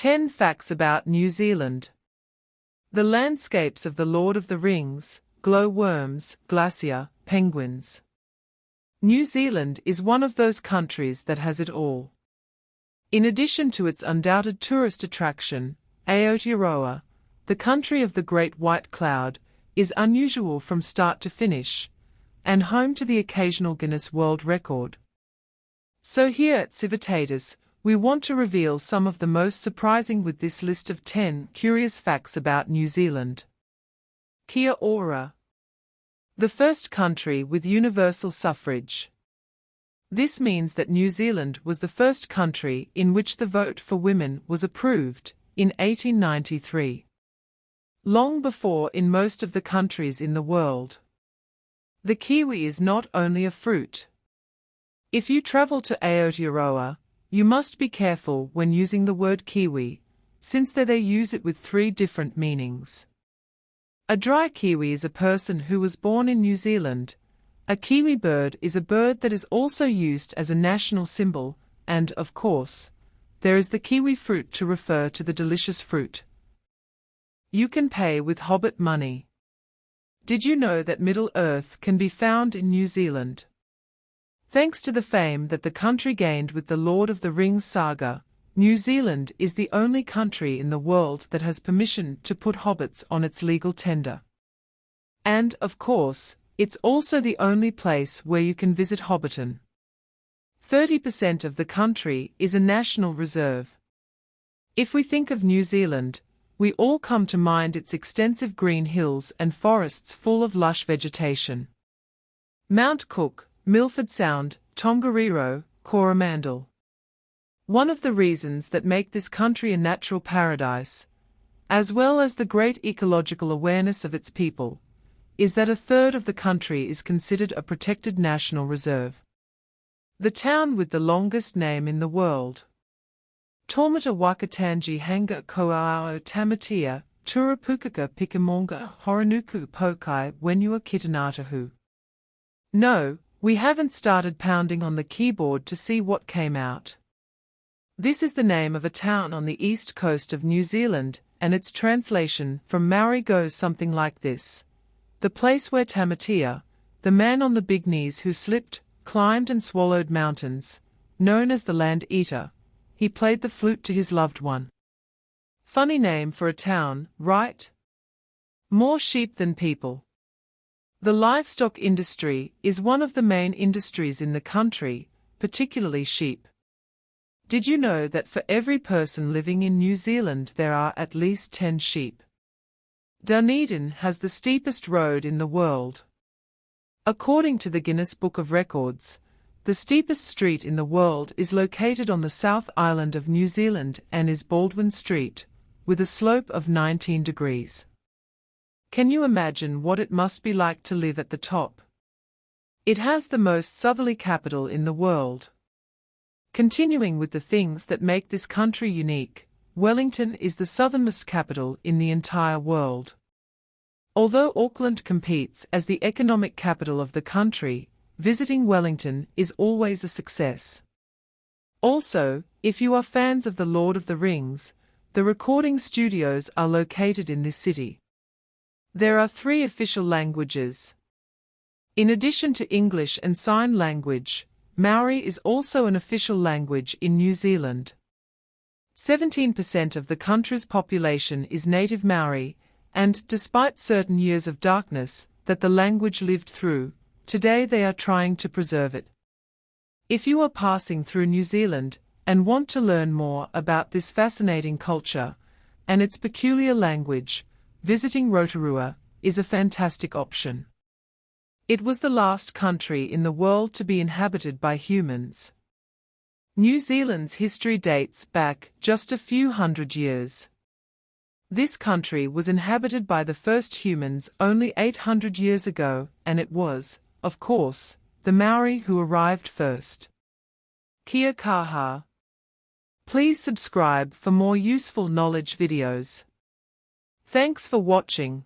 10 Facts about New Zealand. The landscapes of the Lord of the Rings, glowworms, glacier, penguins. New Zealand is one of those countries that has it all. In addition to its undoubted tourist attraction, Aotearoa, the country of the Great White Cloud, is unusual from start to finish, and home to the occasional Guinness World Record. So here at Civitatis, we want to reveal some of the most surprising with this list of 10 curious facts about New Zealand. Kia ora. The first country with universal suffrage. This means that New Zealand was the first country in which the vote for women was approved, in 1893. Long before in most of the countries in the world. The kiwi is not only a fruit. If you travel to Aotearoa, you must be careful when using the word kiwi, since they use it with 3 different meanings. A dry kiwi is a person who was born in New Zealand. A kiwi bird is a bird that is also used as a national symbol, and, of course, there is the kiwi fruit to refer to the delicious fruit. You can pay with Hobbit money. Did you know that Middle-earth can be found in New Zealand? Thanks to the fame that the country gained with the Lord of the Rings saga, New Zealand is the only country in the world that has permission to put hobbits on its legal tender. And, of course, it's also the only place where you can visit Hobbiton. 30% of the country is a national reserve. If we think of New Zealand, we all come to mind its extensive green hills and forests full of lush vegetation. Mount Cook, Milford Sound, Tongariro, Coromandel. One of the reasons that make this country a natural paradise, as well as the great ecological awareness of its people, is that 1/3 of the country is considered a protected national reserve. The town with the longest name in the world. Taumata Wakatangi Hanga Koaao Tamatea, Turapukaka Pikamonga Horonuku Pokai Wenua Kitanatahu. No, we haven't started pounding on the keyboard to see what came out. This is the name of a town on the east coast of New Zealand, and its translation from Maori goes something like this. The place where Tamatea, the man on the big knees who slipped, climbed and swallowed mountains, known as the Land Eater, he played the flute to his loved one. Funny name for a town, right? More sheep than people. The livestock industry is one of the main industries in the country, particularly sheep. Did you know that for every person living in New Zealand there are at least 10 sheep? Dunedin has the steepest road in the world. According to the Guinness Book of Records, the steepest street in the world is located on the South Island of New Zealand and is Baldwin Street, with a slope of 19 degrees. Can you imagine what it must be like to live at the top? It has the most southerly capital in the world. Continuing with the things that make this country unique, Wellington is the southernmost capital in the entire world. Although Auckland competes as the economic capital of the country, visiting Wellington is always a success. Also, if you are fans of The Lord of the Rings, the recording studios are located in this city. There are 3 official languages. In addition to English and Sign Language, Maori is also an official language in New Zealand. 17% of the country's population is native Maori, and despite certain years of darkness that the language lived through, today they are trying to preserve it. If you are passing through New Zealand and want to learn more about this fascinating culture and its peculiar language, visiting Rotorua is a fantastic option. It was the last country in the world to be inhabited by humans. New Zealand's history dates back just a few hundred years. This country was inhabited by the first humans only 800 years ago, and it was, of course, the Maori who arrived first. Kia kaha. Please subscribe for more useful knowledge videos. Thanks for watching.